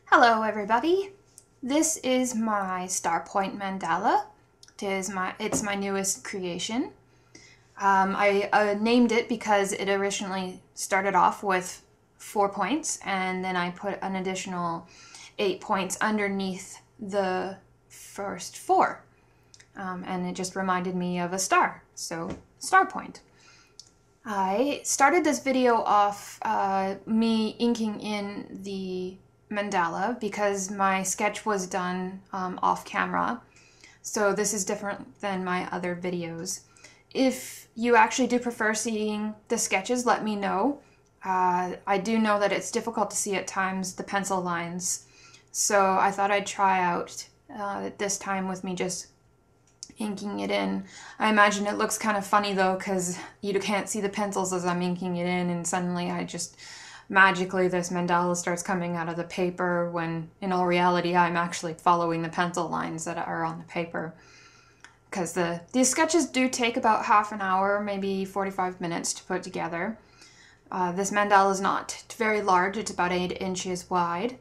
Hello everybody, this is my star point mandala. It's my newest creation. I named it because it originally started off with 4 points and then I put an additional 8 points underneath the first 4. And it just reminded me of a star, so star point. I started this video off me inking in the mandala because my sketch was done off camera, so this is different than my other videos. If you actually do prefer seeing the sketches, let me know. I do know that it's difficult to see at times the pencil lines, so I thought I'd try out this time with me just inking it in. I imagine it looks kind of funny though, because you can't see the pencils as I'm inking it in, and suddenly magically this mandala starts coming out of the paper, when in all reality I'm actually following the pencil lines that are on the paper. Because these sketches do take about half an hour, maybe 45 minutes to put together. This mandala is not very large, it's about 8 inches wide.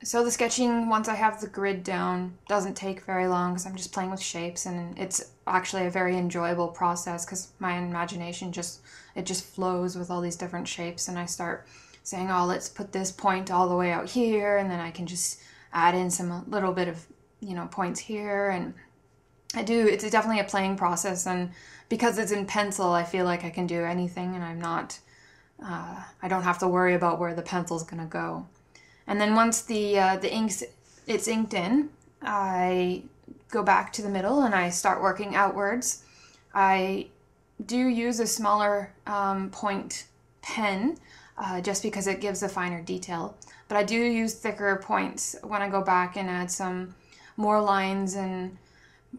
So the sketching, once I have the grid down, doesn't take very long because I'm just playing with shapes, and it's actually a very enjoyable process because my imagination just flows with all these different shapes, and I start saying, oh, let's put this point all the way out here, and then I can just add in some little bit of, points here, and it's definitely a playing process, and because it's in pencil, I feel like I can do anything, and I don't have to worry about where the pencil's gonna go. And then once it's inked in, I go back to the middle and I start working outwards. I do use a smaller point pen just because it gives a finer detail. But I do use thicker points when I go back and add some more lines and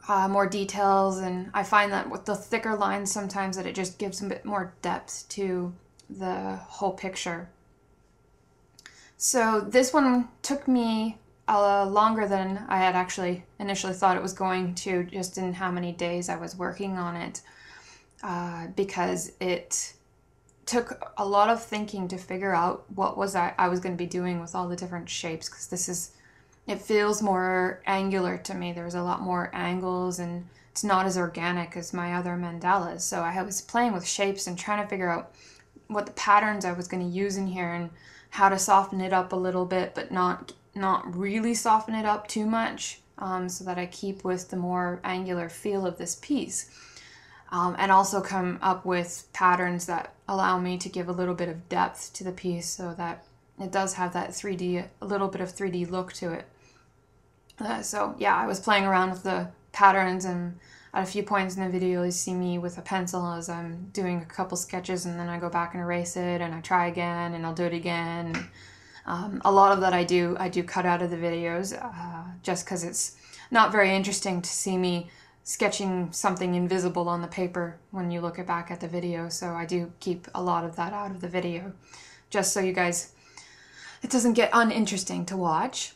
more details. And I find that with the thicker lines sometimes that it just gives a bit more depth to the whole picture. So this one took me longer than I had actually initially thought it was going to, just in how many days I was working on it, because it took a lot of thinking to figure out what I was going to be doing with all the different shapes, because it feels more angular to me. There's a lot more angles and it's not as organic as my other mandalas. So I was playing with shapes and trying to figure out what the patterns I was going to use in here and how to soften it up a little bit, but not really soften it up too much, so that I keep with the more angular feel of this piece. And also come up with patterns that allow me to give a little bit of depth to the piece so that it does have that a little bit of 3D look to it. So yeah, I was playing around with the patterns, and at a few points in the video you see me with a pencil as I'm doing a couple sketches, and then I go back and erase it, and I try again, and I'll do it again. A lot of that I do cut out of the videos, just because it's not very interesting to see me sketching something invisible on the paper when you look back at the video. So I do keep a lot of that out of the video, just so you guys, it doesn't get uninteresting to watch.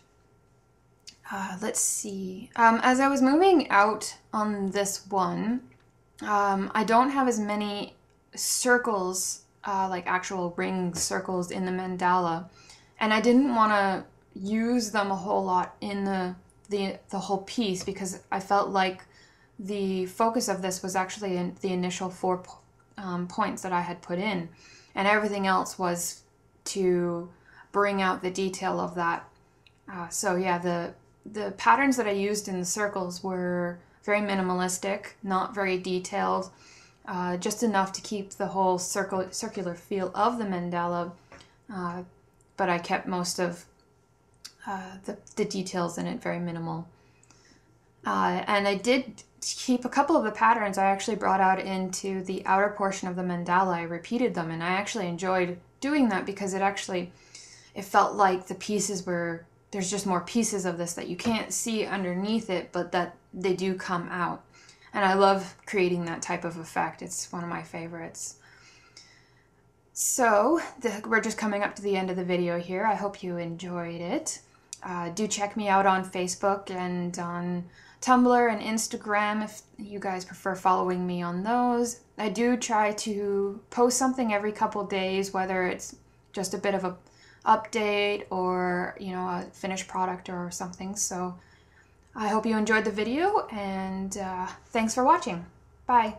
Let's see. As I was moving out on this one, I don't have as many circles, like actual ring circles in the mandala, and I didn't want to use them a whole lot in the whole piece, because I felt like the focus of this was actually in the initial 4 points that I had put in, and everything else was to bring out the detail of that. So yeah, the patterns that I used in the circles were very minimalistic, not very detailed, just enough to keep the whole circular feel of the mandala, but I kept most of the details in it very minimal. And I did keep a couple of the patterns I actually brought out into the outer portion of the mandala. I repeated them, and I actually enjoyed doing that because it felt like the pieces were, there's just more pieces of this that you can't see underneath it, but that they do come out. And I love creating that type of effect. It's one of my favorites. So we're just coming up to the end of the video here. I hope you enjoyed it. Do check me out on Facebook and on Tumblr and Instagram if you guys prefer following me on those. I do try to post something every couple days, whether it's just a bit of update or, you know, a finished product or something. So I hope you enjoyed the video, and thanks for watching. Bye.